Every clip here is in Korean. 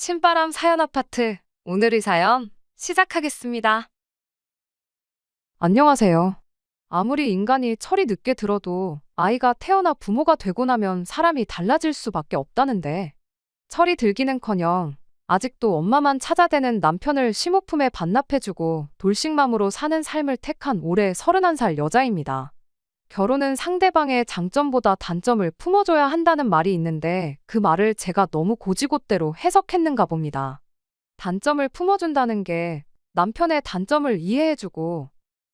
신바람 사연 아파트. 오늘의 사연 시작하겠습니다. 안녕하세요. 아무리 인간이 철이 늦게 들어도 아이가 태어나 부모가 되고 나면 사람이 달라질 수밖에 없다는데 철이 들기는커녕 아직도 엄마만 찾아대는 남편을 심호품에 반납해주고 돌싱맘으로 사는 삶을 택한 올해 31살 여자입니다. 결혼은 상대방의 장점보다 단점을 품어줘야 한다는 말이 있는데 그 말을 제가 너무 고지곳대로 해석했는가 봅니다. 단점을 품어준다는 게 남편의 단점을 이해해주고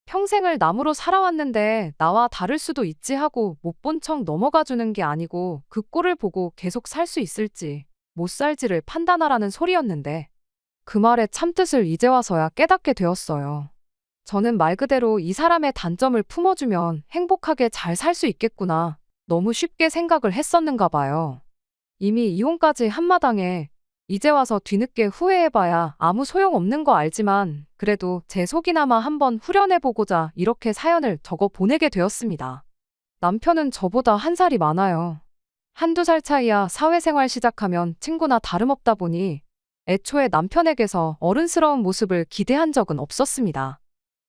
평생을 남으로 살아왔는데 나와 다를 수도 있지 하고 못 본 척 넘어가 주는 게 아니고 그 꼴을 보고 계속 살 수 있을지 못 살지를 판단하라는 소리였는데 그 말의 참뜻을 이제 와서야 깨닫게 되었어요. 저는 말 그대로 이 사람의 단점을 품어주면 행복하게 잘 살 수 있겠구나. 너무 쉽게 생각을 했었는가 봐요. 이미 이혼까지 한마당에 이제 와서 뒤늦게 후회해봐야 아무 소용없는 거 알지만 그래도 제 속이나마 한번 후련해보고자 이렇게 사연을 적어 보내게 되었습니다. 남편은 저보다 한 살이 많아요. 한두 살 차이야 사회생활 시작하면 친구나 다름없다 보니 애초에 남편에게서 어른스러운 모습을 기대한 적은 없었습니다.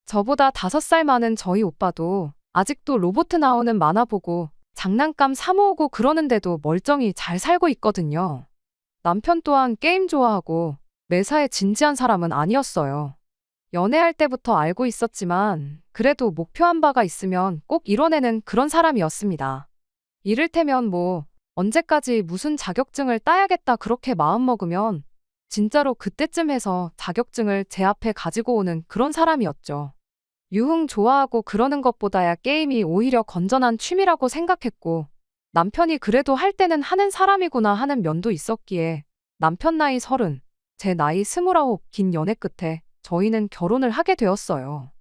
저보다 5살 많은 저희 오빠도 아직도 로봇 나오는 만화 보고 장난감 사 모으고 그러는데도 멀쩡히 잘 살고 있거든요. 남편 또한 게임 좋아하고 매사에 진지한 사람은 아니었어요. 연애할 때부터 알고 있었지만 그래도 목표한 바가 있으면 꼭 이뤄내는 그런 사람이었습니다. 이를테면 뭐 언제까지 무슨 자격증을 따야겠다 그렇게 마음먹으면 진짜로 그때쯤 해서 자격증을 제 앞에 가지고 오는 그런 사람이었죠. 유흥 좋아하고 그러는 것보다야 게임이 오히려 건전한 취미라고 생각했고 남편이 그래도 할 때는 하는 사람이구나 하는 면도 있었기에 남편 나이 30, 제 나이 29 긴 연애 끝에 저희는 결혼을 하게 되었어요.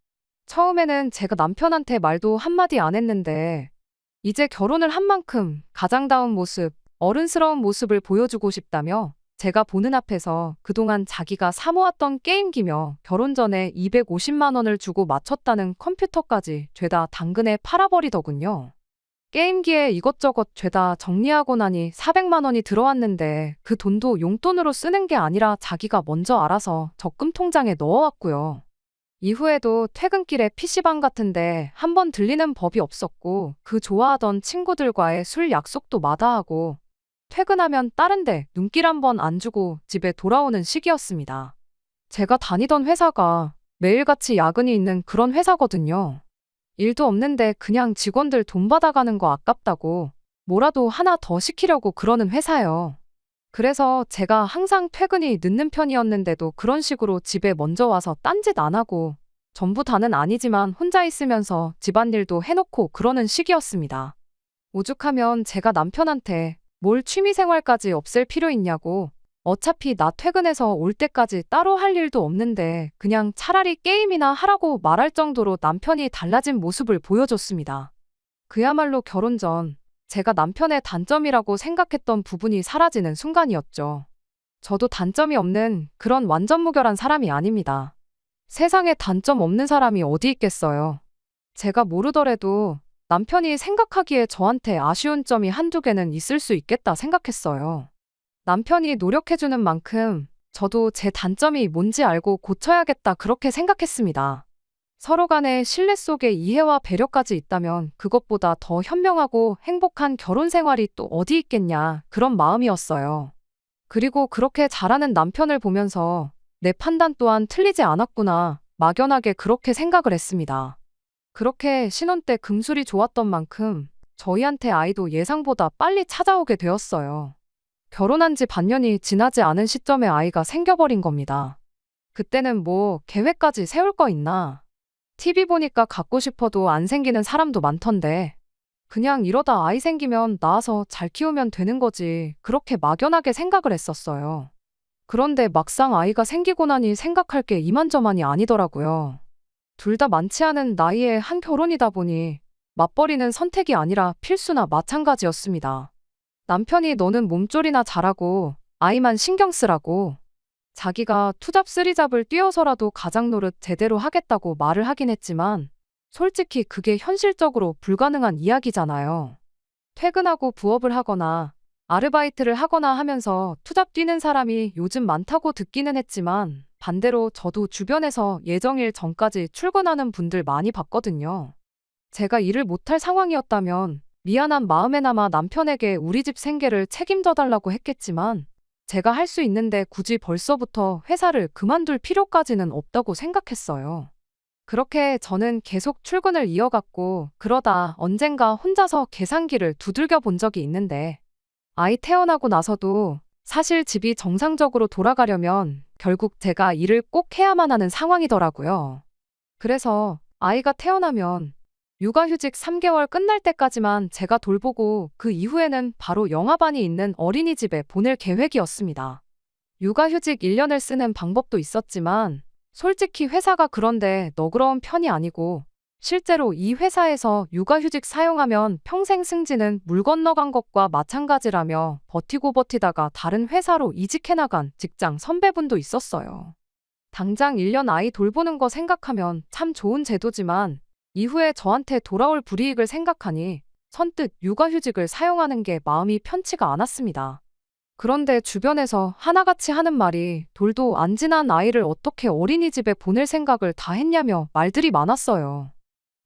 처음에는 제가 남편한테 말도 한마디 안 했는데 이제 결혼을 한 만큼 가장다운 모습, 어른스러운 모습을 보여주고 싶다며 제가 보는 앞에서 그동안 자기가 사모았던 게임기며 결혼 전에 250만 원을 주고 맞췄다는 컴퓨터까지 죄다 당근에 팔아버리더군요. 게임기에 이것저것 죄다 정리하고 나니 400만 원이 들어왔는데 그 돈도 용돈으로 쓰는 게 아니라 자기가 먼저 알아서 적금 통장에 넣어왔고요. 이후에도 퇴근길에 PC방 같은데 한 번 들리는 법이 없었고 그 좋아하던 친구들과의 술 약속도 마다하고 퇴근하면 다른 데 눈길 한 번 안 주고 집에 돌아오는 시기였습니다. 제가 다니던 회사가 매일같이 야근이 있는 그런 회사거든요. 일도 없는데 그냥 직원들 돈 받아가는 거 아깝다고 뭐라도 하나 더 시키려고 그러는 회사요. 그래서 제가 항상 퇴근이 늦는 편이었는데도 그런 식으로 집에 먼저 와서 딴짓 안 하고 전부 다는 아니지만 혼자 있으면서 집안일도 해놓고 그러는 시기였습니다. 오죽하면 제가 남편한테 뭘 취미생활까지 없앨 필요 있냐고 어차피 나 퇴근해서 올 때까지 따로 할 일도 없는데 그냥 차라리 게임이나 하라고 말할 정도로 남편이 달라진 모습을 보여줬습니다. 그야말로 결혼 전 제가 남편의 단점이라고 생각했던 부분이 사라지는 순간이었죠. 저도 단점이 없는 그런 완전 무결한 사람이 아닙니다. 세상에 단점 없는 사람이 어디 있겠어요. 제가 모르더라도 남편이 생각하기에 저한테 아쉬운 점이 한두 개는 있을 수 있겠다 생각했어요. 남편이 노력해주는 만큼 저도 제 단점이 뭔지 알고 고쳐야겠다 그렇게 생각했습니다. 서로 간의 신뢰 속에 이해와 배려까지 있다면 그것보다 더 현명하고 행복한 결혼 생활이 또 어디 있겠냐 그런 마음이었어요. 그리고 그렇게 잘하는 남편을 보면서 내 판단 또한 틀리지 않았구나 막연하게 그렇게 생각을 했습니다. 그렇게 신혼 때 금술이 좋았던 만큼 저희한테 아이도 예상보다 빨리 찾아오게 되었어요. 결혼한 지 반년이 지나지 않은 시점에 아이가 생겨버린 겁니다. 그때는 뭐 계획까지 세울 거 있나? TV 보니까 갖고 싶어도 안 생기는 사람도 많던데 그냥 이러다 아이 생기면 낳아서 잘 키우면 되는 거지 그렇게 막연하게 생각을 했었어요. 그런데 막상 아이가 생기고 나니 생각할 게 이만저만이 아니더라고요. 둘 다 많지 않은 나이에 한 결혼이다 보니 맞벌이는 선택이 아니라 필수나 마찬가지였습니다. 남편이 너는 몸조리나 잘하고 아이만 신경 쓰라고 자기가 투잡 쓰리잡을 뛰어서라도 가장 노릇 제대로 하겠다고 말을 하긴 했지만 솔직히 그게 현실적으로 불가능한 이야기잖아요. 퇴근하고 부업을 하거나 아르바이트를 하거나 하면서 투잡 뛰는 사람이 요즘 많다고 듣기는 했지만 반대로 저도 주변에서 예정일 전까지 출근하는 분들 많이 봤거든요. 제가 일을 못할 상황이었다면 미안한 마음에나마 남편에게 우리 집 생계를 책임져 달라고 했겠지만 제가 할 수 있는데 굳이 벌써부터 회사를 그만둘 필요까지는 없다고 생각했어요. 그렇게 저는 계속 출근을 이어갔고 그러다 언젠가 혼자서 계산기를 두들겨 본 적이 있는데 아이 태어나고 나서도 사실 집이 정상적으로 돌아가려면 결국 제가 일을 꼭 해야만 하는 상황이더라고요. 그래서 아이가 태어나면 육아휴직 3개월 끝날 때까지만 제가 돌보고 그 이후에는 바로 영아반이 있는 어린이집에 보낼 계획이었습니다. 육아휴직 1년을 쓰는 방법도 있었지만 솔직히 회사가 그런데 너그러운 편이 아니고 실제로 이 회사에서 육아휴직 사용하면 평생 승진은 물 건너간 것과 마찬가지라며 버티고 버티다가 다른 회사로 이직해 나간 직장 선배분도 있었어요. 당장 1년 아이 돌보는 거 생각하면 참 좋은 제도지만 이후에 저한테 돌아올 불이익을 생각하니 선뜻 육아휴직을 사용하는 게 마음이 편치가 않았습니다. 그런데 주변에서 하나같이 하는 말이 돌도 안 지난 아이를 어떻게 어린이집에 보낼 생각을 다 했냐며 말들이 많았어요.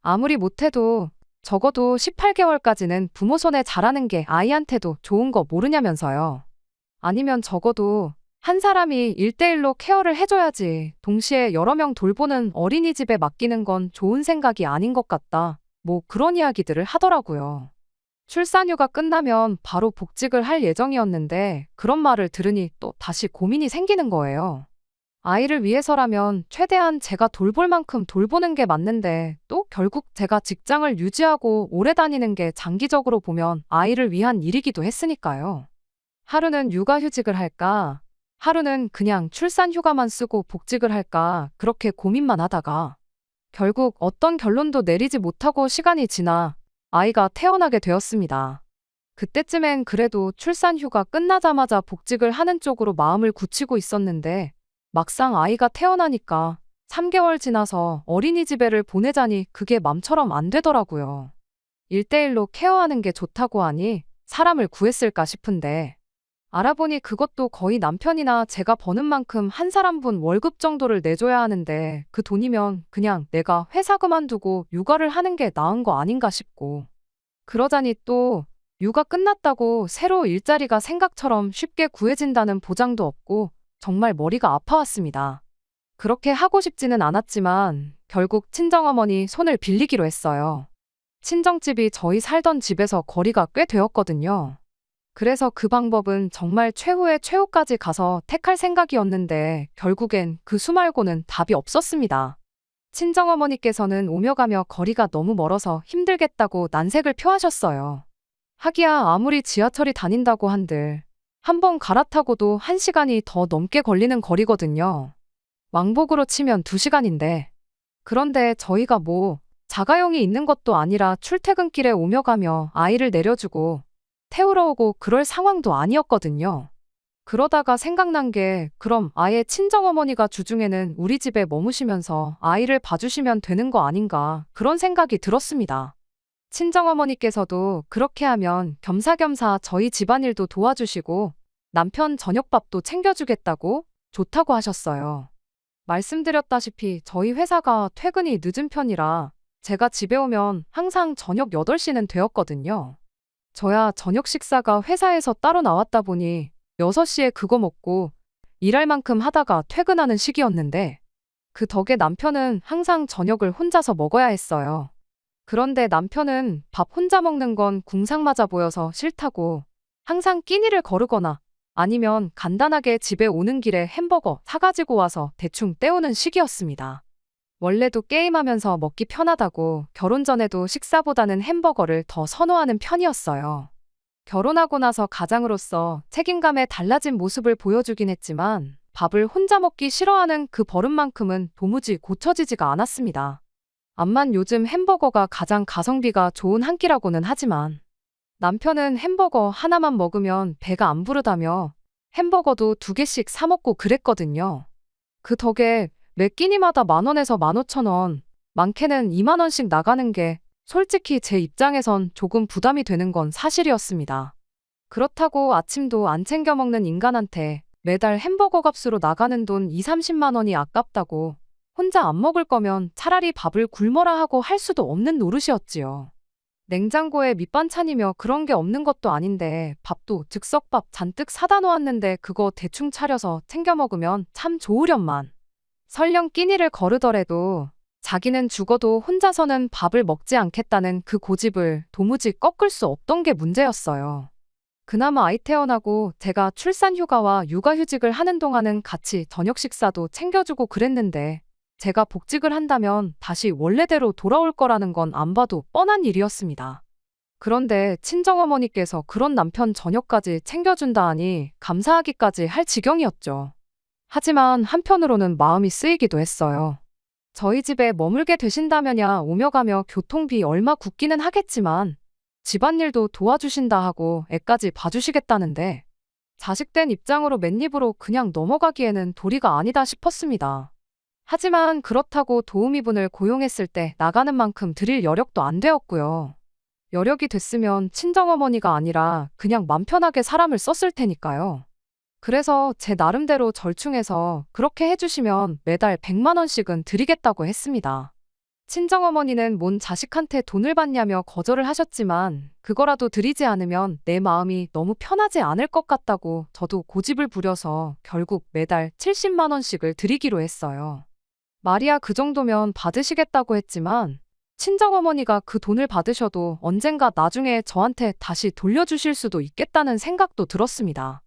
아무리 못해도 적어도 18개월까지는 부모 손에 자라는 게 아이한테도 좋은 거 모르냐면서요. 아니면 적어도 한 사람이 1대1로 케어를 해줘야지 동시에 여러 명 돌보는 어린이집에 맡기는 건 좋은 생각이 아닌 것 같다. 뭐 그런 이야기들을 하더라고요. 출산휴가 끝나면 바로 복직을 할 예정이었는데 그런 말을 들으니 또 다시 고민이 생기는 거예요. 아이를 위해서라면 최대한 제가 돌볼 만큼 돌보는 게 맞는데 또 결국 제가 직장을 유지하고 오래 다니는 게 장기적으로 보면 아이를 위한 일이기도 했으니까요. 하루는 육아휴직을 할까? 하루는 그냥 출산휴가만 쓰고 복직을 할까? 그렇게 고민만 하다가 결국 어떤 결론도 내리지 못하고 시간이 지나 아이가 태어나게 되었습니다. 그때쯤엔 그래도 출산휴가 끝나자마자 복직을 하는 쪽으로 마음을 굳히고 있었는데 막상 아이가 태어나니까 3개월 지나서 어린이집에를 보내자니 그게 맘처럼 안 되더라고요. 1대1로 케어하는 게 좋다고 하니 사람을 구했을까 싶은데 알아보니 그것도 거의 남편이나 제가 버는 만큼 한 사람분 월급 정도를 내줘야 하는데 그 돈이면 그냥 내가 회사 그만두고 육아를 하는 게 나은 거 아닌가 싶고 그러자니 또 육아 끝났다고 새로 일자리가 생각처럼 쉽게 구해진다는 보장도 없고 정말 머리가 아파왔습니다. 그렇게 하고 싶지는 않았지만 결국 친정어머니 손을 빌리기로 했어요. 친정집이 저희 살던 집에서 거리가 꽤 되었거든요. 그래서 그 방법은 정말 최후의 최후까지 가서 택할 생각이었는데 결국엔 그 수 말고는 답이 없었습니다. 친정어머니께서는 오며 가며 거리가 너무 멀어서 힘들겠다고 난색을 표하셨어요. 하기야 아무리 지하철이 다닌다고 한들 한 번 갈아타고도 1시간이 더 넘게 걸리는 거리거든요. 왕복으로 치면 2시간인데. 그런데 저희가 뭐 자가용이 있는 것도 아니라 출퇴근길에 오며 가며 아이를 내려주고 태우러 오고 그럴 상황도 아니었거든요. 그러다가 생각난 게 그럼 아예 친정어머니가 주중에는 우리 집에 머무시면서 아이를 봐주시면 되는 거 아닌가 그런 생각이 들었습니다. 친정어머니께서도 그렇게 하면 겸사겸사 저희 집안일도 도와주시고 남편 저녁밥도 챙겨주겠다고 좋다고 하셨어요. 말씀드렸다시피 저희 회사가 퇴근이 늦은 편이라 제가 집에 오면 항상 저녁 8시는 되었거든요. 저야 저녁 식사가 회사에서 따로 나왔다 보니 6시에 그거 먹고 일할 만큼 하다가 퇴근하는 시기였는데 그 덕에 남편은 항상 저녁을 혼자서 먹어야 했어요. 그런데 남편은 밥 혼자 먹는 건 궁상 맞아 보여서 싫다고 항상 끼니를 거르거나 아니면 간단하게 집에 오는 길에 햄버거 사가지고 와서 대충 때우는 시기였습니다. 원래도 게임하면서 먹기 편하다고 결혼 전에도 식사보다는 햄버거를 더 선호하는 편이었어요. 결혼하고 나서 가장으로서 책임감에 달라진 모습을 보여주긴 했지만 밥을 혼자 먹기 싫어하는 그 버릇만큼은 도무지 고쳐지지가 않았습니다. 암만 요즘 햄버거가 가장 가성비가 좋은 한 끼라고는 하지만 남편은 햄버거 하나만 먹으면 배가 안 부르다며 햄버거도 2개씩 사 먹고 그랬거든요. 그 덕에 매 끼니마다 10,000원에서 15,000원, 많게는 20,000원씩 나가는 게 솔직히 제 입장에선 조금 부담이 되는 건 사실이었습니다. 그렇다고 아침도 안 챙겨 먹는 인간한테 매달 햄버거 값으로 나가는 돈 2, 30만 원이 아깝다고 혼자 안 먹을 거면 차라리 밥을 굶어라 하고 할 수도 없는 노릇이었지요. 냉장고에 밑반찬이며 그런 게 없는 것도 아닌데 밥도 즉석밥 잔뜩 사다 놓았는데 그거 대충 차려서 챙겨 먹으면 참 좋으련만. 설령 끼니를 거르더라도 자기는 죽어도 혼자서는 밥을 먹지 않겠다는 그 고집을 도무지 꺾을 수 없던 게 문제였어요. 그나마 아이 태어나고 제가 출산 휴가와 육아휴직을 하는 동안은 같이 저녁 식사도 챙겨주고 그랬는데 제가 복직을 한다면 다시 원래대로 돌아올 거라는 건 안 봐도 뻔한 일이었습니다. 그런데 친정어머니께서 그런 남편 저녁까지 챙겨준다 하니 감사하기까지 할 지경이었죠. 하지만 한편으로는 마음이 쓰이기도 했어요. 저희 집에 머물게 되신다면야 오며 가며 교통비 얼마 굳기는 하겠지만 집안일도 도와주신다 하고 애까지 봐주시겠다는데 자식된 입장으로 맨입으로 그냥 넘어가기에는 도리가 아니다 싶었습니다. 하지만 그렇다고 도우미분을 고용했을 때 나가는 만큼 드릴 여력도 안 되었고요. 여력이 됐으면 친정어머니가 아니라 그냥 맘 편하게 사람을 썼을 테니까요. 그래서 제 나름대로 절충해서 그렇게 해주시면 매달 100만 원씩은 드리겠다고 했습니다. 친정어머니는 뭔 자식한테 돈을 받냐며 거절을 하셨지만 그거라도 드리지 않으면 내 마음이 너무 편하지 않을 것 같다고 저도 고집을 부려서 결국 매달 70만 원씩을 드리기로 했어요. 말이야 그 정도면 받으시겠다고 했지만 친정어머니가 그 돈을 받으셔도 언젠가 나중에 저한테 다시 돌려주실 수도 있겠다는 생각도 들었습니다.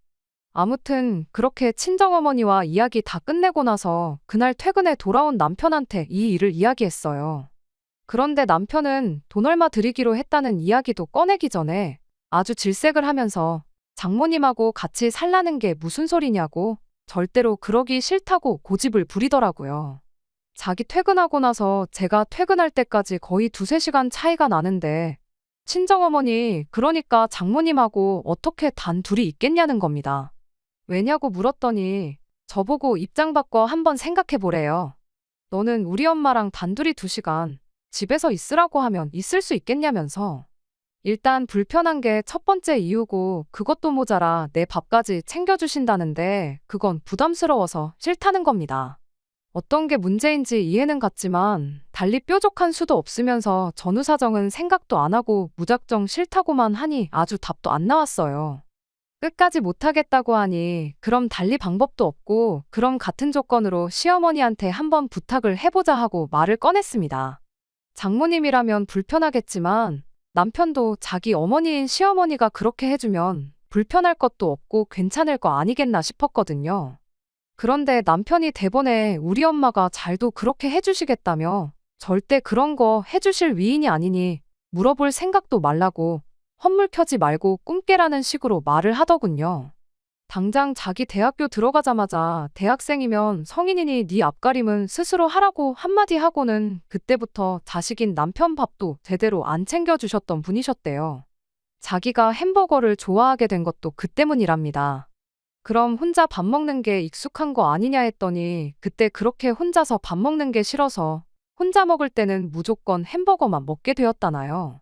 아무튼 그렇게 친정어머니와 이야기 다 끝내고 나서 그날 퇴근해 돌아온 남편한테 이 일을 이야기했어요. 그런데 남편은 돈 얼마 드리기로 했다는 이야기도 꺼내기 전에 아주 질색을 하면서 장모님하고 같이 살라는 게 무슨 소리냐고 절대로 그러기 싫다고 고집을 부리더라고요. 자기 퇴근하고 나서 제가 퇴근할 때까지 거의 2~3시간 차이가 나는데 친정어머니 그러니까 장모님하고 어떻게 단 둘이 있겠냐는 겁니다. 왜냐고 물었더니 저보고 입장 바꿔 한번 생각해 보래요. 너는 우리 엄마랑 단둘이 2시간 집에서 있으라고 하면 있을 수 있겠냐면서. 일단 불편한 게 첫 번째 이유고 그것도 모자라 내 밥까지 챙겨주신다는데 그건 부담스러워서 싫다는 겁니다. 어떤 게 문제인지 이해는 갔지만 달리 뾰족한 수도 없으면서 전후 사정은 생각도 안 하고 무작정 싫다고만 하니 아주 답도 안 나왔어요. 끝까지 못하겠다고 하니 그럼 달리 방법도 없고 그럼 같은 조건으로 시어머니한테 한번 부탁을 해보자 하고 말을 꺼냈습니다. 장모님이라면 불편하겠지만 남편도 자기 어머니인 시어머니가 그렇게 해주면 불편할 것도 없고 괜찮을 거 아니겠나 싶었거든요. 그런데 남편이 대번에 우리 엄마가 잘도 그렇게 해주시겠다며 절대 그런 거 해주실 위인이 아니니 물어볼 생각도 말라고 헛물 켜지 말고 꿈 깨라는 식으로 말을 하더군요. 당장 자기 대학교 들어가자마자 대학생이면 성인이니 네 앞가림은 스스로 하라고 한마디 하고는 그때부터 자식인 남편 밥도 제대로 안 챙겨주셨던 분이셨대요. 자기가 햄버거를 좋아하게 된 것도 그 때문이랍니다. 그럼 혼자 밥 먹는 게 익숙한 거 아니냐 했더니 그때 그렇게 혼자서 밥 먹는 게 싫어서 혼자 먹을 때는 무조건 햄버거만 먹게 되었다나요.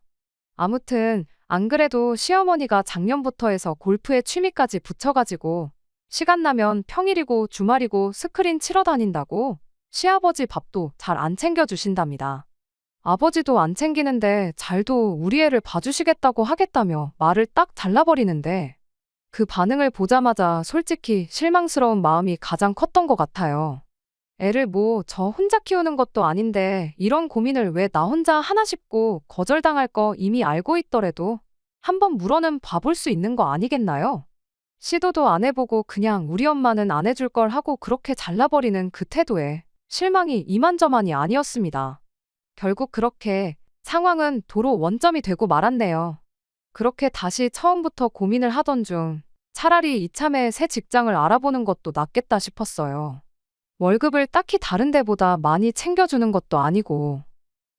아무튼 안 그래도 시어머니가 작년부터 해서 골프에 취미까지 붙여가지고 시간 나면 평일이고 주말이고 스크린 치러 다닌다고 시아버지 밥도 잘 안 챙겨주신답니다. 아버지도 안 챙기는데 잘도 우리 애를 봐주시겠다고 하겠다며 말을 딱 잘라버리는데 그 반응을 보자마자 솔직히 실망스러운 마음이 가장 컸던 것 같아요. 애를 뭐 저 혼자 키우는 것도 아닌데 이런 고민을 왜 나 혼자 하나 싶고 거절당할 거 이미 알고 있더라도 한번 물어는 봐볼 수 있는 거 아니겠나요? 시도도 안 해보고 그냥 우리 엄마는 안 해줄 걸 하고 그렇게 잘라버리는 그 태도에 실망이 이만저만이 아니었습니다. 결국 그렇게 상황은 도로 원점이 되고 말았네요. 그렇게 다시 처음부터 고민을 하던 중 차라리 이참에 새 직장을 알아보는 것도 낫겠다 싶었어요. 월급을 딱히 다른 데보다 많이 챙겨주는 것도 아니고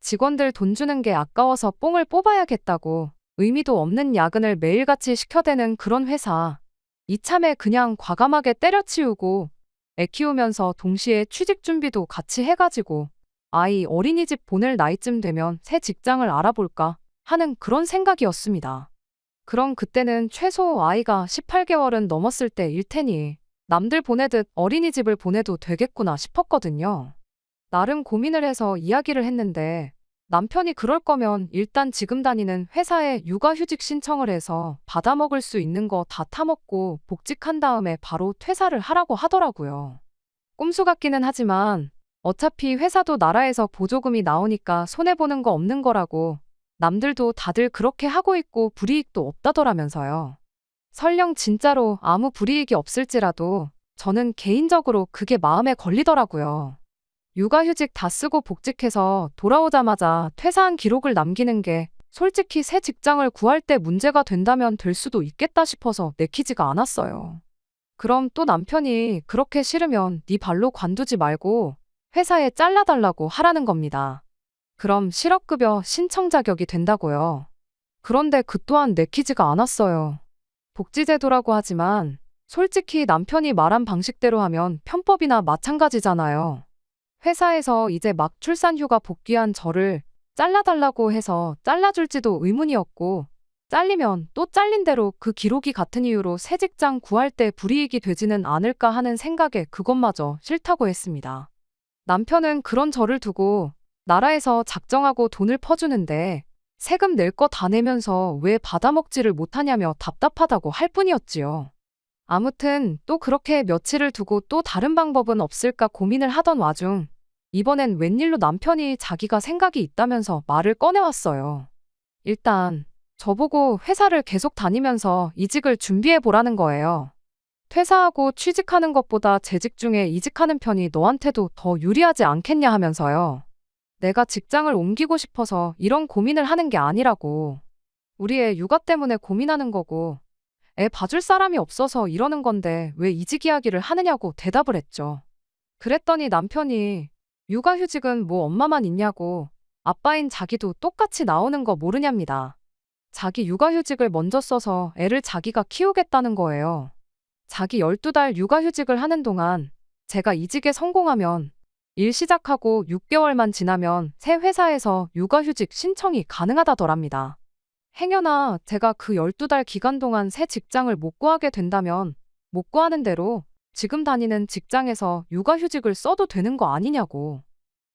직원들 돈 주는 게 아까워서 뽕을 뽑아야겠다고 의미도 없는 야근을 매일같이 시켜대는 그런 회사. 이참에 그냥 과감하게 때려치우고 애 키우면서 동시에 취직 준비도 같이 해가지고 아이 어린이집 보낼 나이쯤 되면 새 직장을 알아볼까 하는 그런 생각이었습니다. 그럼 그때는 최소 아이가 18개월은 넘었을 때일 테니 남들 보내듯 어린이집을 보내도 되겠구나 싶었거든요. 나름 고민을 해서 이야기를 했는데 남편이 그럴 거면 일단 지금 다니는 회사에 육아휴직 신청을 해서 받아먹을 수 있는 거 다 타먹고 복직한 다음에 바로 퇴사를 하라고 하더라고요. 꼼수 같기는 하지만 어차피 회사도 나라에서 보조금이 나오니까 손해보는 거 없는 거라고 남들도 다들 그렇게 하고 있고 불이익도 없다더라면서요. 설령 진짜로 아무 불이익이 없을지라도 저는 개인적으로 그게 마음에 걸리더라고요. 육아휴직 다 쓰고 복직해서 돌아오자마자 퇴사한 기록을 남기는 게 솔직히 새 직장을 구할 때 문제가 된다면 될 수도 있겠다 싶어서 내키지가 않았어요. 그럼 또 남편이 그렇게 싫으면 네 발로 관두지 말고 회사에 잘라달라고 하라는 겁니다. 그럼 실업급여 신청 자격이 된다고요. 그런데 그 또한 내키지가 않았어요. 복지제도라고 하지만 솔직히 남편이 말한 방식대로 하면 편법이나 마찬가지잖아요. 회사에서 이제 막 출산휴가 복귀한 저를 잘라달라고 해서 잘라줄지도 의문이었고, 잘리면 또 잘린 대로 그 기록이 같은 이유로 새 직장 구할 때 불이익이 되지는 않을까 하는 생각에 그것마저 싫다고 했습니다. 남편은 그런 저를 두고 나라에서 작정하고 돈을 퍼주는데 세금 낼 거 다 내면서 왜 받아먹지를 못하냐며 답답하다고 할 뿐이었지요. 아무튼 또 그렇게 며칠을 두고 또 다른 방법은 없을까 고민을 하던 와중 이번엔 웬일로 남편이 자기가 생각이 있다면서 말을 꺼내왔어요. 일단 저보고 회사를 계속 다니면서 이직을 준비해 보라는 거예요. 퇴사하고 취직하는 것보다 재직 중에 이직하는 편이 너한테도 더 유리하지 않겠냐 하면서요. 내가 직장을 옮기고 싶어서 이런 고민을 하는 게 아니라고. 우리 애 육아 때문에 고민하는 거고 애 봐줄 사람이 없어서 이러는 건데 왜 이직 이야기를 하느냐고 대답을 했죠. 그랬더니 남편이 육아휴직은 뭐 엄마만 있냐고 아빠인 자기도 똑같이 나오는 거 모르냐입니다. 자기 육아휴직을 먼저 써서 애를 자기가 키우겠다는 거예요. 자기 12달 육아휴직을 하는 동안 제가 이직에 성공하면 일 시작하고 6개월만 지나면 새 회사에서 육아휴직 신청이 가능하다더랍니다. 행여나 제가 그 12달 기간 동안 새 직장을 못 구하게 된다면 못 구하는 대로 지금 다니는 직장에서 육아휴직을 써도 되는 거 아니냐고.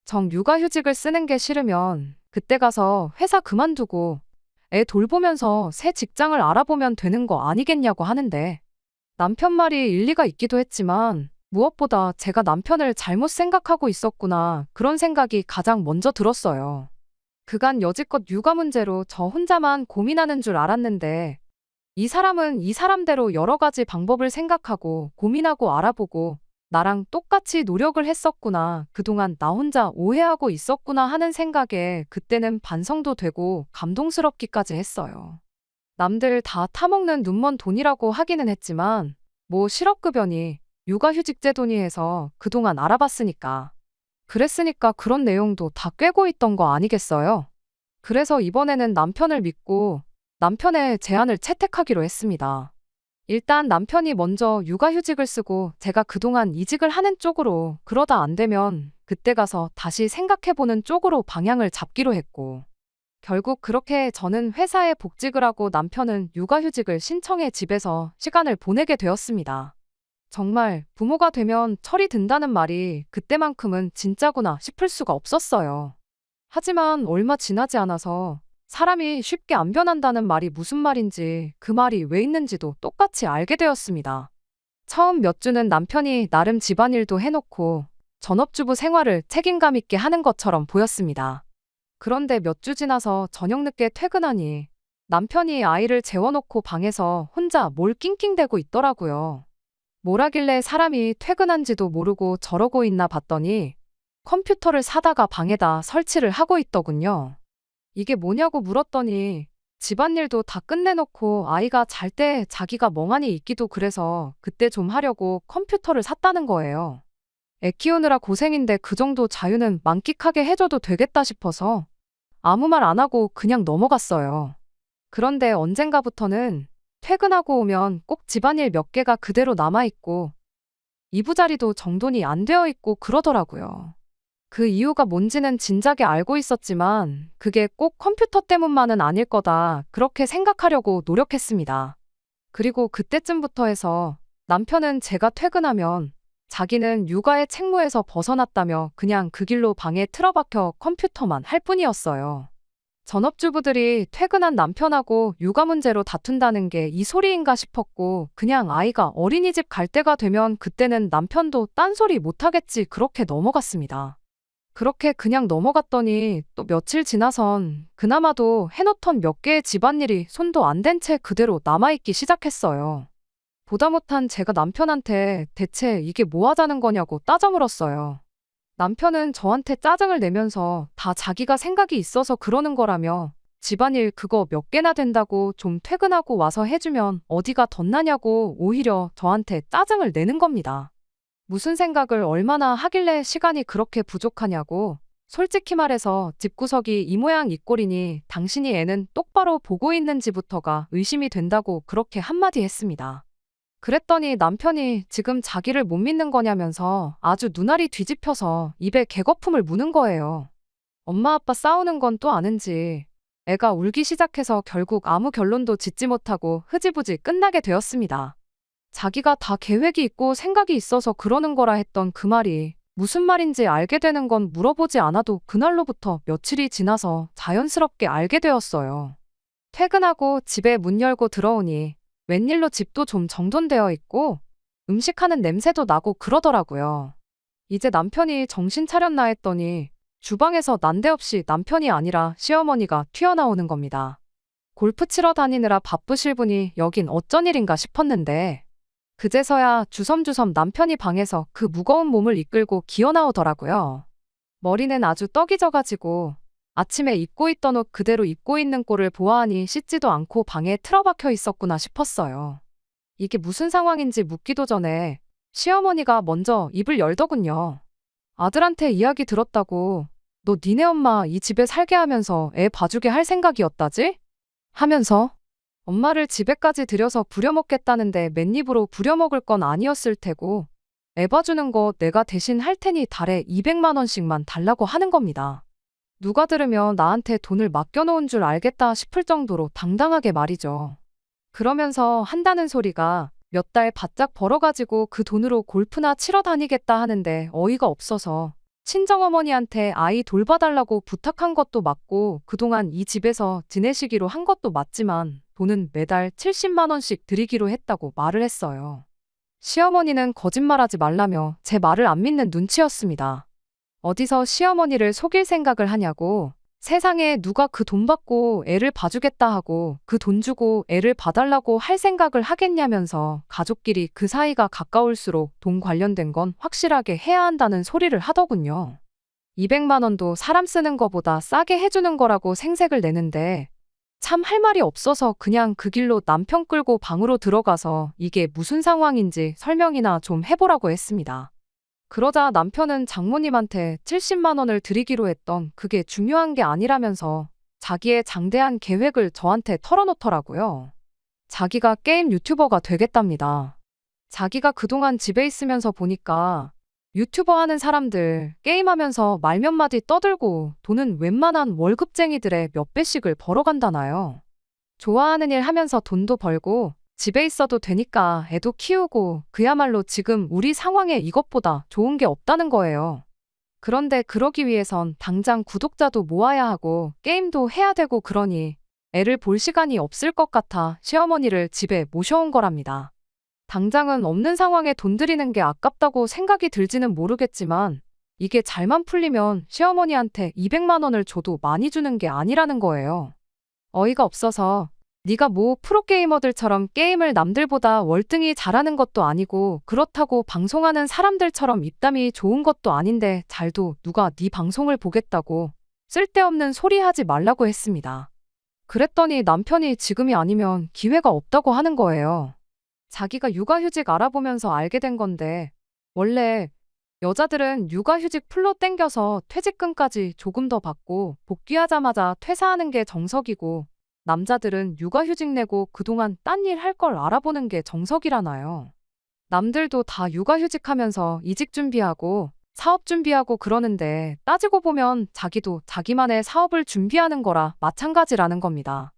정 육아휴직을 쓰는 게 싫으면 그때 가서 회사 그만두고 애 돌보면서 새 직장을 알아보면 되는 거 아니겠냐고 하는데 남편 말이 일리가 있기도 했지만 무엇보다 제가 남편을 잘못 생각하고 있었구나 그런 생각이 가장 먼저 들었어요. 그간 여지껏 육아 문제로 저 혼자만 고민하는 줄 알았는데 이 사람은 이 사람대로 여러 가지 방법을 생각하고 고민하고 알아보고 나랑 똑같이 노력을 했었구나. 그동안 나 혼자 오해하고 있었구나 하는 생각에 그때는 반성도 되고 감동스럽기까지 했어요. 남들 다 타먹는 눈먼 돈이라고 하기는 했지만 뭐 실업급여니 육아휴직제도니 해서 그동안 알아봤으니까. 그랬으니까 그런 내용도 다 꿰고 있던 거 아니겠어요? 그래서 이번에는 남편을 믿고 남편의 제안을 채택하기로 했습니다. 일단 남편이 먼저 육아휴직을 쓰고 제가 그동안 이직을 하는 쪽으로 그러다 안 되면 그때 가서 다시 생각해보는 쪽으로 방향을 잡기로 했고 결국 그렇게 저는 회사에 복직을 하고 남편은 육아휴직을 신청해 집에서 시간을 보내게 되었습니다. 정말 부모가 되면 철이 든다는 말이 그때만큼은 진짜구나 싶을 수가 없었어요. 하지만 얼마 지나지 않아서 사람이 쉽게 안 변한다는 말이 무슨 말인지 그 말이 왜 있는지도 똑같이 알게 되었습니다. 처음 몇 주는 남편이 나름 집안일도 해놓고 전업주부 생활을 책임감 있게 하는 것처럼 보였습니다. 그런데 몇 주 지나서 저녁 늦게 퇴근하니 남편이 아이를 재워놓고 방에서 혼자 뭘 낑낑대고 있더라고요. 뭘 하길래 사람이 퇴근한지도 모르고 저러고 있나 봤더니 컴퓨터를 사다가 방에다 설치를 하고 있더군요. 이게 뭐냐고 물었더니 집안일도 다 끝내놓고 아이가 잘 때 자기가 멍하니 있기도 그래서 그때 좀 하려고 컴퓨터를 샀다는 거예요. 애 키우느라 고생인데 그 정도 자유는 만끽하게 해줘도 되겠다 싶어서 아무 말 안 하고 그냥 넘어갔어요. 그런데 언젠가부터는 퇴근하고 오면 꼭 집안일 몇 개가 그대로 남아있고 이부자리도 정돈이 안 되어 있고 그러더라고요. 그 이유가 뭔지는 진작에 알고 있었지만 그게 꼭 컴퓨터 때문만은 아닐 거다 그렇게 생각하려고 노력했습니다. 그리고 그때쯤부터 해서 남편은 제가 퇴근하면 자기는 육아의 책무에서 벗어났다며 그냥 그 길로 방에 틀어박혀 컴퓨터만 할 뿐이었어요. 전업주부들이 퇴근한 남편하고 육아 문제로 다툰다는 게 이 소리인가 싶었고 그냥 아이가 어린이집 갈 때가 되면 그때는 남편도 딴소리 못하겠지 그렇게 넘어갔습니다. 그렇게 그냥 넘어갔더니 또 며칠 지나선 그나마도 해놓던 몇 개의 집안일이 손도 안 댄 채 그대로 남아있기 시작했어요. 보다 못한 제가 남편한테 대체 이게 뭐 하자는 거냐고 따져 물었어요. 남편은 저한테 짜증을 내면서 다 자기가 생각이 있어서 그러는 거라며 집안일 그거 몇 개나 된다고 좀 퇴근하고 와서 해주면 어디가 덧나냐고 오히려 저한테 짜증을 내는 겁니다. 무슨 생각을 얼마나 하길래 시간이 그렇게 부족하냐고. 솔직히 말해서 집구석이 이 모양 이 꼴이니 당신이 애는 똑바로 보고 있는지부터가 의심이 된다고 그렇게 한마디 했습니다. 그랬더니 남편이 지금 자기를 못 믿는 거냐면서 아주 눈알이 뒤집혀서 입에 개거품을 무는 거예요. 엄마 아빠 싸우는 건 또 아는지 애가 울기 시작해서 결국 아무 결론도 짓지 못하고 흐지부지 끝나게 되었습니다. 자기가 다 계획이 있고 생각이 있어서 그러는 거라 했던 그 말이 무슨 말인지 알게 되는 건 물어보지 않아도 그날로부터 며칠이 지나서 자연스럽게 알게 되었어요. 퇴근하고 집에 문 열고 들어오니 웬일로 집도 좀 정돈되어 있고 음식하는 냄새도 나고 그러더라고요. 이제 남편이 정신 차렸나 했더니 주방에서 난데없이 남편이 아니라 시어머니가 튀어나오는 겁니다. 골프 치러 다니느라 바쁘실 분이 여긴 어쩐 일인가 싶었는데 그제서야 주섬주섬 남편이 방에서 그 무거운 몸을 이끌고 기어나오더라고요. 머리는 아주 떡이 져가지고 아침에 입고 있던 옷 그대로 입고 있는 꼴을 보아하니 씻지도 않고 방에 틀어박혀 있었구나 싶었어요. 이게 무슨 상황인지 묻기도 전에 시어머니가 먼저 입을 열더군요. 아들한테 이야기 들었다고 너 니네 엄마 이 집에 살게 하면서 애 봐주게 할 생각이었다지? 하면서 엄마를 집에까지 들여서 부려먹겠다는데 맨입으로 부려먹을 건 아니었을 테고 애 봐주는 거 내가 대신 할 테니 달에 200만 원씩만 달라고 하는 겁니다. 누가 들으면 나한테 돈을 맡겨놓은 줄 알겠다 싶을 정도로 당당하게 말이죠. 그러면서 한다는 소리가 몇 달 바짝 벌어가지고 그 돈으로 골프나 치러 다니겠다 하는데 어이가 없어서 친정어머니한테 아이 돌봐달라고 부탁한 것도 맞고 그동안 이 집에서 지내시기로 한 것도 맞지만 돈은 매달 70만 원씩 드리기로 했다고 말을 했어요. 시어머니는 거짓말하지 말라며 제 말을 안 믿는 눈치였습니다. 어디서 시어머니를 속일 생각을 하냐고 세상에 누가 그 돈 받고 애를 봐주겠다 하고 그 돈 주고 애를 봐달라고 할 생각을 하겠냐면서 가족끼리 그 사이가 가까울수록 돈 관련된 건 확실하게 해야 한다는 소리를 하더군요. 200만 원도 사람 쓰는 거보다 싸게 해주는 거라고 생색을 내는데 참 할 말이 없어서 그냥 그 길로 남편 끌고 방으로 들어가서 이게 무슨 상황인지 설명이나 좀 해보라고 했습니다. 그러자 남편은 장모님한테 70만 원을 드리기로 했던 그게 중요한 게 아니라면서 자기의 장대한 계획을 저한테 털어놓더라고요. 자기가 게임 유튜버가 되겠답니다. 자기가 그동안 집에 있으면서 보니까 유튜버 하는 사람들 게임하면서 말 몇 마디 떠들고 돈은 웬만한 월급쟁이들의 몇 배씩을 벌어간다나요. 좋아하는 일 하면서 돈도 벌고 집에 있어도 되니까 애도 키우고 그야말로 지금 우리 상황에 이것보다 좋은 게 없다는 거예요. 그런데 그러기 위해선 당장 구독자도 모아야 하고 게임도 해야 되고 그러니 애를 볼 시간이 없을 것 같아 시어머니를 집에 모셔온 거랍니다. 당장은 없는 상황에 돈 들이는 게 아깝다고 생각이 들지는 모르겠지만 이게 잘만 풀리면 시어머니한테 200만 원을 줘도 많이 주는 게 아니라는 거예요. 어이가 없어서 네가 뭐 프로게이머들처럼 게임을 남들보다 월등히 잘하는 것도 아니고 그렇다고 방송하는 사람들처럼 입담이 좋은 것도 아닌데 잘도 누가 네 방송을 보겠다고 쓸데없는 소리 하지 말라고 했습니다. 그랬더니 남편이 지금이 아니면 기회가 없다고 하는 거예요. 자기가 육아휴직 알아보면서 알게 된 건데 원래 여자들은 육아휴직 풀로 땡겨서 퇴직금까지 조금 더 받고 복귀하자마자 퇴사하는 게 정석이고 남자들은 육아휴직 내고 그동안 딴 일 할 걸 알아보는 게 정석이라나요. 남들도 다 육아휴직하면서 이직 준비하고 사업 준비하고 그러는데 따지고 보면 자기도 자기만의 사업을 준비하는 거라 마찬가지라는 겁니다.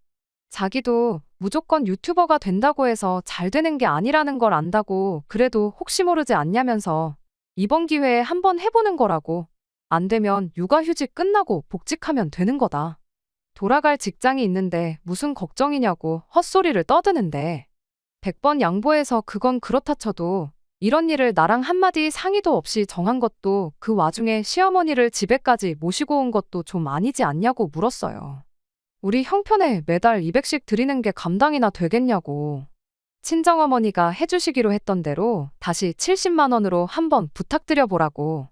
자기도 무조건 유튜버가 된다고 해서 잘 되는 게 아니라는 걸 안다고 그래도 혹시 모르지 않냐면서 이번 기회에 한번 해보는 거라고. 안 되면 육아휴직 끝나고 복직하면 되는 거다. 돌아갈 직장이 있는데 무슨 걱정이냐고 헛소리를 떠드는데 100번 양보해서 그건 그렇다 쳐도 이런 일을 나랑 한마디 상의도 없이 정한 것도 그 와중에 시어머니를 집에까지 모시고 온 것도 좀 아니지 않냐고 물었어요. 우리 형편에 매달 200씩 드리는 게 감당이나 되겠냐고. 친정어머니가 해주시기로 했던 대로 다시 70만 원으로 한번 부탁드려 보라고.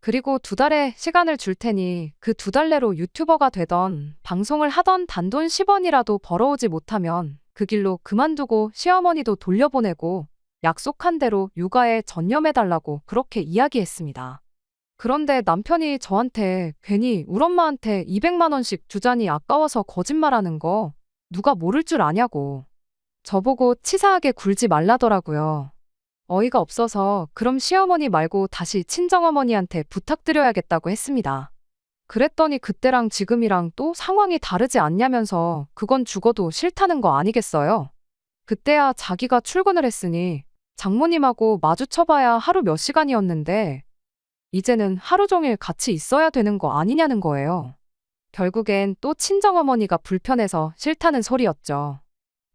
그리고 2달의 시간을 줄 테니 그 2달 내로 유튜버가 되던 방송을 하던 단돈 10원이라도 벌어오지 못하면 그 길로 그만두고 시어머니도 돌려보내고 약속한 대로 육아에 전념해달라고 그렇게 이야기했습니다. 그런데 남편이 저한테 괜히 울 엄마한테 200만 원씩 주자니 아까워서 거짓말하는 거 누가 모를 줄 아냐고. 저보고 치사하게 굴지 말라더라고요. 어이가 없어서 그럼 시어머니 말고 다시 친정어머니한테 부탁드려야겠다고 했습니다. 그랬더니 그때랑 지금이랑 또 상황이 다르지 않냐면서 그건 죽어도 싫다는 거 아니겠어요? 그때야 자기가 출근을 했으니 장모님하고 마주쳐봐야 하루 몇 시간이었는데 이제는 하루 종일 같이 있어야 되는 거 아니냐는 거예요. 결국엔 또 친정어머니가 불편해서 싫다는 소리였죠.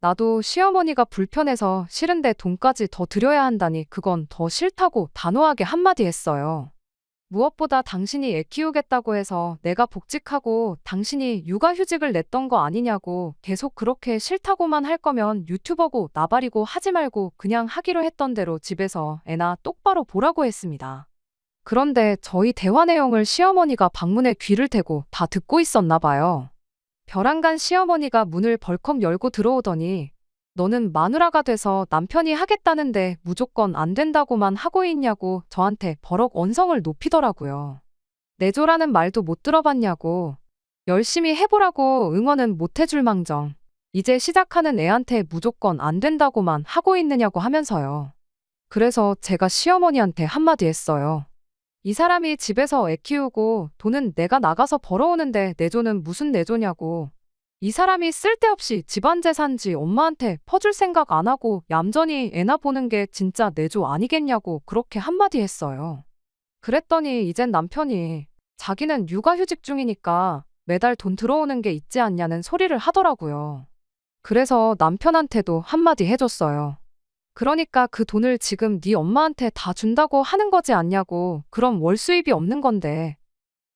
나도 시어머니가 불편해서 싫은데 돈까지 더 드려야 한다니 그건 더 싫다고 단호하게 한마디 했어요. 무엇보다 당신이 애 키우겠다고 해서 내가 복직하고 당신이 육아휴직을 냈던 거 아니냐고 계속 그렇게 싫다고만 할 거면 유튜버고 나발이고 하지 말고 그냥 하기로 했던 대로 집에서 애나 똑바로 보라고 했습니다. 그런데 저희 대화 내용을 시어머니가 방문에 귀를 대고 다 듣고 있었나 봐요. 벼랑간 시어머니가 문을 벌컥 열고 들어오더니 너는 마누라가 돼서 남편이 하겠다는데 무조건 안 된다고만 하고 있냐고 저한테 버럭 언성을 높이더라고요. 내조라는 말도 못 들어봤냐고. 열심히 해보라고 응원은 못 해줄 망정. 이제 시작하는 애한테 무조건 안 된다고만 하고 있느냐고 하면서요. 그래서 제가 시어머니한테 한마디 했어요. 이 사람이 집에서 애 키우고 돈은 내가 나가서 벌어오는데 내조는 무슨 내조냐고. 이 사람이 쓸데없이 집안 재산지 엄마한테 퍼줄 생각 안 하고 얌전히 애나 보는 게 진짜 내조 아니겠냐고 그렇게 한마디 했어요. 그랬더니 이젠 남편이 자기는 육아휴직 중이니까 매달 돈 들어오는 게 있지 않냐는 소리를 하더라고요. 그래서 남편한테도 한마디 해줬어요. 그러니까 그 돈을 지금 네 엄마한테 다 준다고 하는 거지 않냐고. 그럼 월 수입이 없는 건데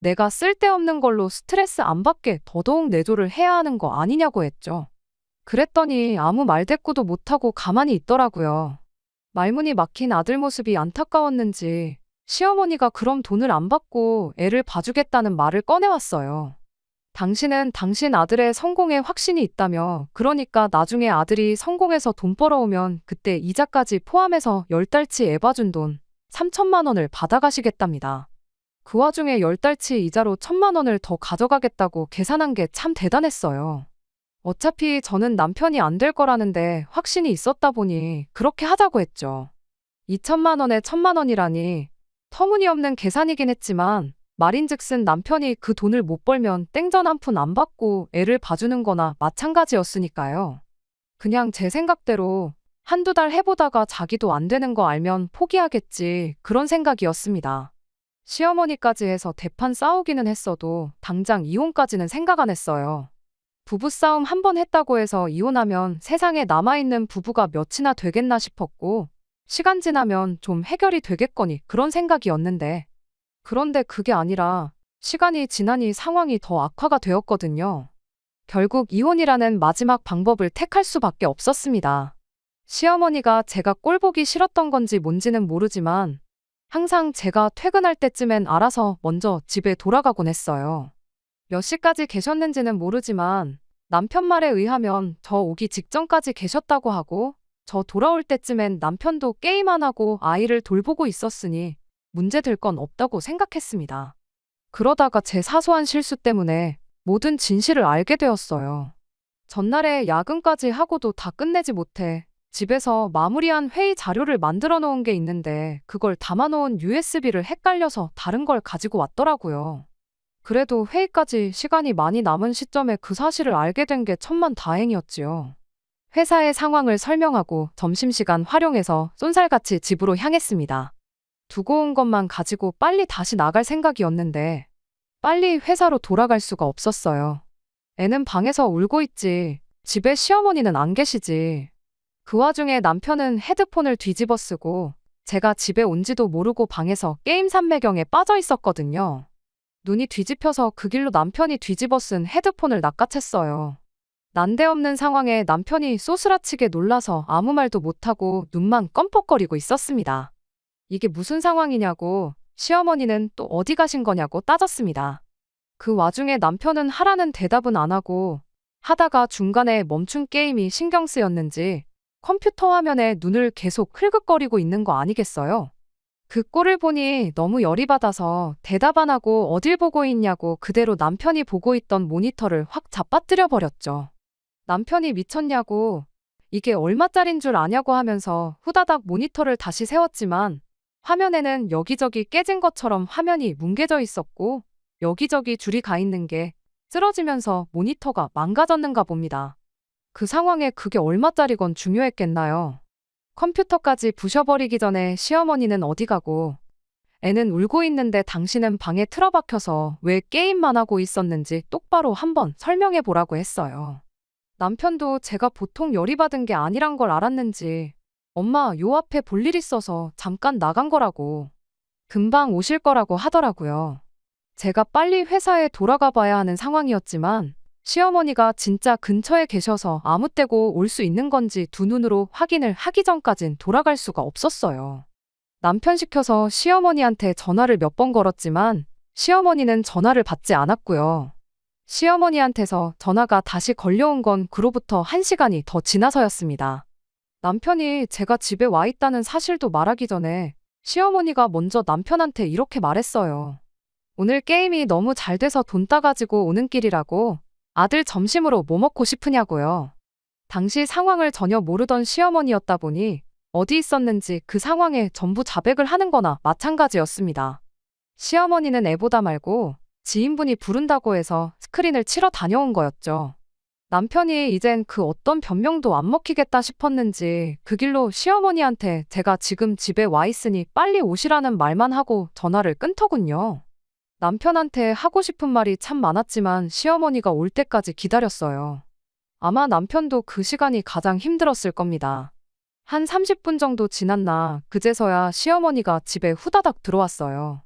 내가 쓸데없는 걸로 스트레스 안 받게 더더욱 내조를 해야 하는 거 아니냐고 했죠. 그랬더니 아무 말대꾸도 못하고 가만히 있더라고요. 말문이 막힌 아들 모습이 안타까웠는지 시어머니가 그럼 돈을 안 받고 애를 봐주겠다는 말을 꺼내왔어요. 당신은 당신 아들의 성공에 확신이 있다며 그러니까 나중에 아들이 성공해서 돈 벌어오면 그때 이자까지 포함해서 10달치 애 봐준 돈 3천만 원을 받아가시겠답니다. 그 와중에 10달치 이자로 1천만 원을 더 가져가겠다고 계산한 게 참 대단했어요. 어차피 저는 남편이 안 될 거라는데 확신이 있었다 보니 그렇게 하자고 했죠. 2천만 원에 1천만 원이라니 터무니없는 계산이긴 했지만 말인즉슨 남편이 그 돈을 못 벌면 땡전 한 푼 안 받고 애를 봐주는 거나 마찬가지였으니까요. 그냥 제 생각대로 한두 달 해보다가 자기도 안 되는 거 알면 포기하겠지 그런 생각이었습니다. 시어머니까지 해서 대판 싸우기는 했어도 당장 이혼까지는 생각 안 했어요. 부부싸움 한 번 했다고 해서 이혼하면 세상에 남아있는 부부가 몇이나 되겠나 싶었고 시간 지나면 좀 해결이 되겠거니 그런 생각이었는데 그런데 그게 아니라 시간이 지나니 상황이 더 악화가 되었거든요. 결국 이혼이라는 마지막 방법을 택할 수밖에 없었습니다. 시어머니가 제가 꼴보기 싫었던 건지 뭔지는 모르지만 항상 제가 퇴근할 때쯤엔 알아서 먼저 집에 돌아가곤 했어요. 몇 시까지 계셨는지는 모르지만 남편 말에 의하면 저 오기 직전까지 계셨다고 하고 저 돌아올 때쯤엔 남편도 게임 안 하고 아이를 돌보고 있었으니 문제될 건 없다고 생각했습니다. 그러다가 제 사소한 실수 때문에 모든 진실을 알게 되었어요. 전날에 야근까지 하고도 다 끝내지 못해 집에서 마무리한 회의 자료를 만들어 놓은 게 있는데 그걸 담아놓은 USB를 헷갈려서 다른 걸 가지고 왔더라고요. 그래도 회의까지 시간이 많이 남은 시점에 그 사실을 알게 된 게 천만다행이었지요. 회사의 상황을 설명하고 점심시간 활용해서 쏜살같이 집으로 향했습니다. 두고 온 것만 가지고 빨리 다시 나갈 생각이었는데 빨리 회사로 돌아갈 수가 없었어요. 애는 방에서 울고 있지. 집에 시어머니는 안 계시지. 그 와중에 남편은 헤드폰을 뒤집어 쓰고 제가 집에 온지도 모르고 방에서 게임 삼매경에 빠져 있었거든요. 눈이 뒤집혀서 그 길로 남편이 뒤집어 쓴 헤드폰을 낚아챘어요. 난데없는 상황에 남편이 소스라치게 놀라서 아무 말도 못하고 눈만 껌뻑거리고 있었습니다. 이게 무슨 상황이냐고 시어머니는 또 어디 가신 거냐고 따졌습니다. 그 와중에 남편은 하라는 대답은 안 하고 하다가 중간에 멈춘 게임이 신경 쓰였는지 컴퓨터 화면에 눈을 계속 흘긋거리고 있는 거 아니겠어요? 그 꼴을 보니 너무 열이 받아서 대답 안 하고 어딜 보고 있냐고 그대로 남편이 보고 있던 모니터를 확 잡아뜨려 버렸죠. 남편이 미쳤냐고 이게 얼마짜린 줄 아냐고 하면서 후다닥 모니터를 다시 세웠지만 화면에는 여기저기 깨진 것처럼 화면이 뭉개져 있었고 여기저기 줄이 가 있는 게 쓰러지면서 모니터가 망가졌는가 봅니다. 그 상황에 그게 얼마짜리건 중요했겠나요? 컴퓨터까지 부셔버리기 전에 시어머니는 어디 가고 애는 울고 있는데 당신은 방에 틀어박혀서 왜 게임만 하고 있었는지 똑바로 한번 설명해 보라고 했어요. 남편도 제가 보통 열이 받은 게 아니란 걸 알았는지 엄마 요 앞에 볼 일 있어서 잠깐 나간 거라고 금방 오실 거라고 하더라고요. 제가 빨리 회사에 돌아가 봐야 하는 상황이었지만 시어머니가 진짜 근처에 계셔서 아무 때고 올 수 있는 건지 두 눈으로 확인을 하기 전까진 돌아갈 수가 없었어요. 남편 시켜서 시어머니한테 전화를 몇 번 걸었지만 시어머니는 전화를 받지 않았고요. 시어머니한테서 전화가 다시 걸려온 건 그로부터 1시간이 더 지나서였습니다. 남편이 제가 집에 와 있다는 사실도 말하기 전에 시어머니가 먼저 남편한테 이렇게 말했어요. 오늘 게임이 너무 잘 돼서 돈 따가지고 오는 길이라고 아들 점심으로 뭐 먹고 싶으냐고요. 당시 상황을 전혀 모르던 시어머니였다 보니 어디 있었는지 그 상황에 전부 자백을 하는 거나 마찬가지였습니다. 시어머니는 애보다 말고 지인분이 부른다고 해서 스크린을 치러 다녀온 거였죠. 남편이 이젠 그 어떤 변명도 안 먹히겠다 싶었는지 그 길로 시어머니한테 제가 지금 집에 와 있으니 빨리 오시라는 말만 하고 전화를 끊더군요. 남편한테 하고 싶은 말이 참 많았지만 시어머니가 올 때까지 기다렸어요. 아마 남편도 그 시간이 가장 힘들었을 겁니다. 한 30분 정도 지났나 그제서야 시어머니가 집에 후다닥 들어왔어요.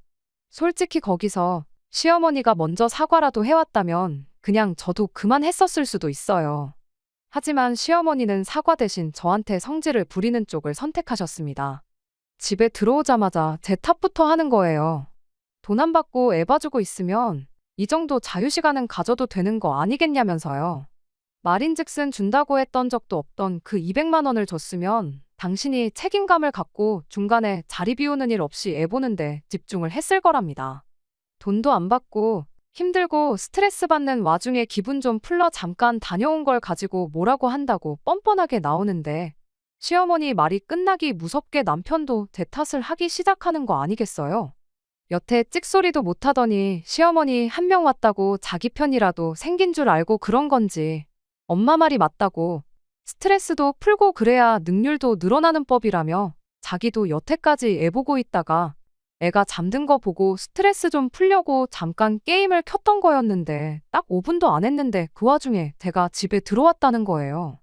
솔직히 거기서 시어머니가 먼저 사과라도 해왔다면 그냥 저도 그만했었을 수도 있어요. 하지만 시어머니는 사과 대신 저한테 성질을 부리는 쪽을 선택하셨습니다. 집에 들어오자마자 제 탓부터 하는 거예요. 돈 안 받고 애 봐주고 있으면 이 정도 자유시간은 가져도 되는 거 아니겠냐면서요. 말인즉슨 준다고 했던 적도 없던 그 200만 원을 줬으면 당신이 책임감을 갖고 중간에 자리 비우는 일 없이 애 보는데 집중을 했을 거랍니다. 돈도 안 받고 힘들고 스트레스 받는 와중에 기분 좀 풀러 잠깐 다녀온 걸 가지고 뭐라고 한다고 뻔뻔하게 나오는데 시어머니 말이 끝나기 무섭게 남편도 제 탓을 하기 시작하는 거 아니겠어요? 여태 찍소리도 못하더니 시어머니 한 명 왔다고 자기 편이라도 생긴 줄 알고 그런 건지 엄마 말이 맞다고 스트레스도 풀고 그래야 능률도 늘어나는 법이라며 자기도 여태까지 애 보고 있다가 애가 잠든 거 보고 스트레스 좀 풀려고 잠깐 게임을 켰던 거였는데 딱 5분도 안 했는데 그 와중에 제가 집에 들어왔다는 거예요.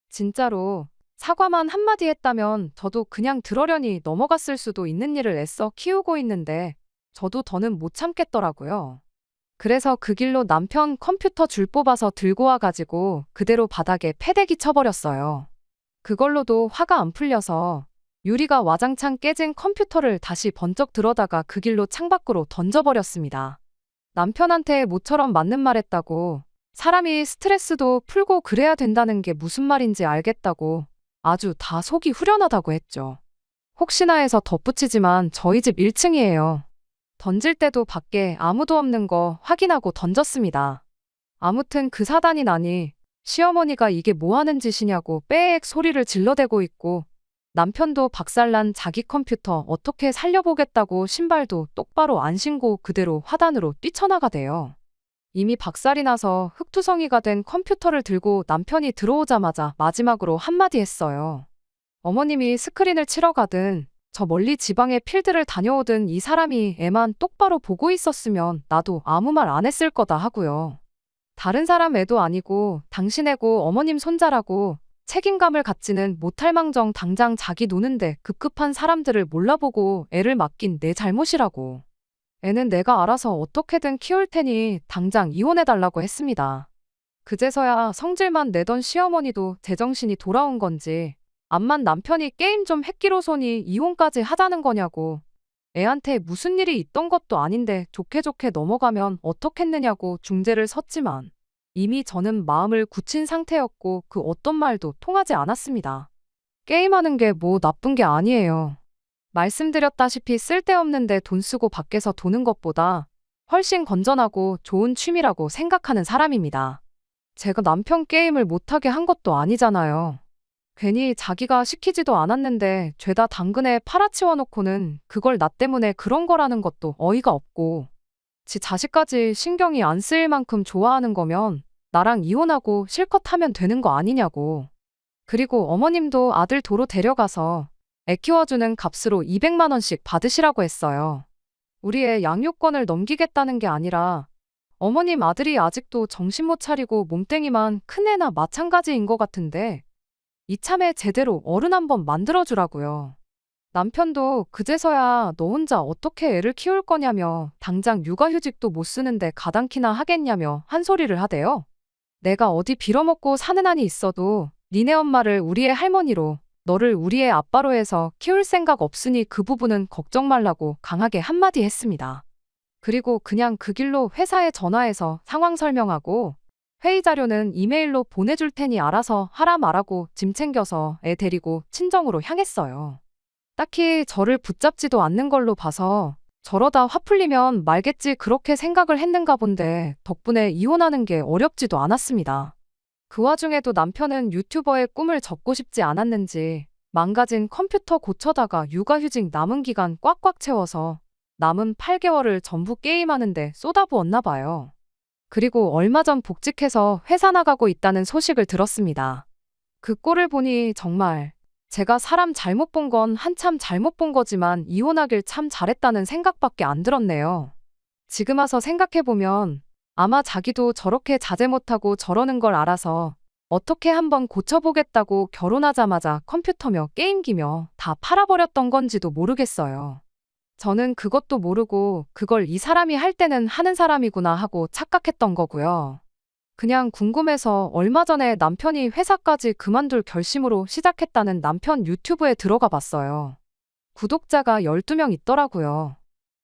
진짜로 사과만 한마디 했다면 저도 그냥 들어려니 넘어갔을 수도 있는 일을 애써 키우고 있는데 저도 더는 못 참겠더라고요. 그래서 그 길로 남편 컴퓨터 줄 뽑아서 들고 와가지고 그대로 바닥에 패대기 쳐버렸어요. 그걸로도 화가 안 풀려서 유리가 와장창 깨진 컴퓨터를 다시 번쩍 들어다가 그 길로 창밖으로 던져버렸습니다. 남편한테 모처럼 맞는 말 했다고 사람이 스트레스도 풀고 그래야 된다는 게 무슨 말인지 알겠다고 아주 다 속이 후련하다고 했죠. 혹시나 해서 덧붙이지만 저희 집 1층이에요. 던질 때도 밖에 아무도 없는 거 확인하고 던졌습니다. 아무튼 그 사단이 나니 시어머니가 이게 뭐 하는 짓이냐고 빼액 소리를 질러대고 있고, 남편도 박살난 자기 컴퓨터 어떻게 살려보겠다고 신발도 똑바로 안 신고 그대로 화단으로 뛰쳐나가대요. 이미 박살이 나서 흙투성이가 된 컴퓨터를 들고 남편이 들어오자마자 마지막으로 한마디 했어요. 어머님이 스크린을 치러 가든 저 멀리 지방에 필드를 다녀오든 이 사람이 애만 똑바로 보고 있었으면 나도 아무 말 안 했을 거다 하고요. 다른 사람 애도 아니고 당신 애고 어머님 손자라고 책임감을 갖지는 못할 망정 당장 자기 노는데 급급한 사람들을 몰라보고 애를 맡긴 내 잘못이라고. 애는 내가 알아서 어떻게든 키울 테니 당장 이혼해달라고 했습니다. 그제서야 성질만 내던 시어머니도 제정신이 돌아온 건지 암만 남편이 게임 좀 했기로서니 이혼까지 하자는 거냐고, 애한테 무슨 일이 있던 것도 아닌데 좋게 좋게 넘어가면 어떻겠느냐고 중재를 섰지만 이미 저는 마음을 굳힌 상태였고 그 어떤 말도 통하지 않았습니다. 게임하는 게 뭐 나쁜 게 아니에요. 말씀드렸다시피 쓸데없는데 돈 쓰고 밖에서 도는 것보다 훨씬 건전하고 좋은 취미라고 생각하는 사람입니다. 제가 남편 게임을 못하게 한 것도 아니잖아요. 괜히 자기가 시키지도 않았는데 죄다 당근에 팔아치워 놓고는 그걸 나 때문에 그런 거라는 것도 어이가 없고, 지 자식까지 신경이 안 쓰일 만큼 좋아하는 거면 나랑 이혼하고 실컷 하면 되는 거 아니냐고. 그리고 어머님도 아들 도로 데려가서 애 키워주는 값으로 200만 원씩 받으시라고 했어요. 우리 애 양육권을 넘기겠다는 게 아니라 어머님 아들이 아직도 정신 못 차리고 몸땡이만 큰 애나 마찬가지인 것 같은데 이참에 제대로 어른 한번 만들어주라고요. 남편도 그제서야 너 혼자 어떻게 애를 키울 거냐며 당장 육아휴직도 못 쓰는데 가당키나 하겠냐며 한 소리를 하대요. 내가 어디 빌어먹고 사는 한이 있어도 니네 엄마를 우리의 할머니로, 너를 우리의 아빠로 해서 키울 생각 없으니 그 부분은 걱정 말라고 강하게 한마디 했습니다. 그리고 그냥 그 길로 회사에 전화해서 상황 설명하고 회의 자료는 이메일로 보내줄 테니 알아서 하라 말하고 짐 챙겨서 애 데리고 친정으로 향했어요. 딱히 저를 붙잡지도 않는 걸로 봐서 저러다 화 풀리면 말겠지 그렇게 생각을 했는가 본데 덕분에 이혼하는 게 어렵지도 않았습니다. 그 와중에도 남편은 유튜버의 꿈을 접고 싶지 않았는지 망가진 컴퓨터 고쳐다가 육아휴직 남은 기간 꽉꽉 채워서 남은 8개월을 전부 게임하는데 쏟아부었나 봐요. 그리고 얼마 전 복직해서 회사 나가고 있다는 소식을 들었습니다. 그 꼴을 보니 정말 제가 사람 잘못 본 건 한참 잘못 본 거지만 이혼하길 참 잘했다는 생각밖에 안 들었네요. 지금 와서 생각해보면 아마 자기도 저렇게 자제 못하고 저러는 걸 알아서 어떻게 한번 고쳐보겠다고 결혼하자마자 컴퓨터며 게임기며 다 팔아버렸던 건지도 모르겠어요. 저는 그것도 모르고 그걸 이 사람이 할 때는 하는 사람이구나 하고 착각했던 거고요. 그냥 궁금해서 얼마 전에 남편이 회사까지 그만둘 결심으로 시작했다는 남편 유튜브에 들어가 봤어요. 구독자가 12명 있더라고요.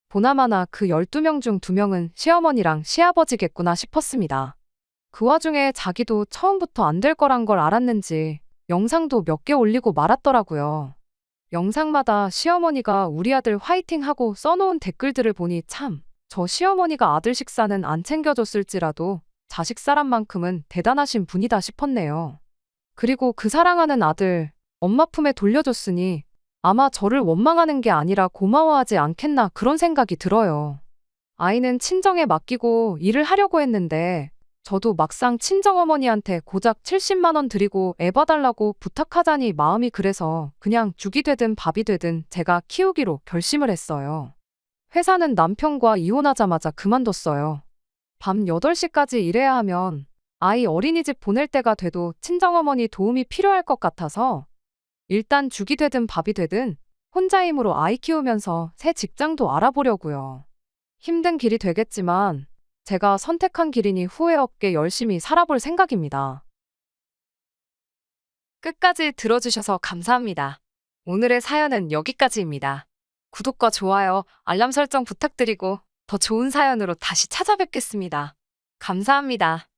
보나마나 그 12명 중 2명은 시어머니랑 시아버지겠구나 싶었습니다. 그 와중에 자기도 처음부터 안 될 거란 걸 알았는지 영상도 몇 개 올리고 말았더라고요. 영상마다 시어머니가 우리 아들 화이팅 하고 써놓은 댓글들을 보니 참, 저 시어머니가 아들 식사는 안 챙겨줬을지라도 자식 사람만큼은 대단하신 분이다 싶었네요. 그리고 그 사랑하는 아들, 엄마 품에 돌려줬으니 아마 저를 원망하는 게 아니라 고마워하지 않겠나 그런 생각이 들어요. 아이는 친정에 맡기고 일을 하려고 했는데 저도 막상 친정어머니한테 고작 70만 원 드리고 애 봐달라고 부탁하자니 마음이 그래서 그냥 죽이 되든 밥이 되든 제가 키우기로 결심을 했어요. 회사는 남편과 이혼하자마자 그만뒀어요. 밤 8시까지 일해야 하면 아이 어린이집 보낼 때가 돼도 친정어머니 도움이 필요할 것 같아서 일단 죽이 되든 밥이 되든 혼자 힘으로 아이 키우면서 새 직장도 알아보려고요. 힘든 길이 되겠지만 제가 선택한 길이니 후회 없게 열심히 살아볼 생각입니다. 끝까지 들어주셔서 감사합니다. 오늘의 사연은 여기까지입니다. 구독과 좋아요, 알람 설정 부탁드리고 더 좋은 사연으로 다시 찾아뵙겠습니다. 감사합니다.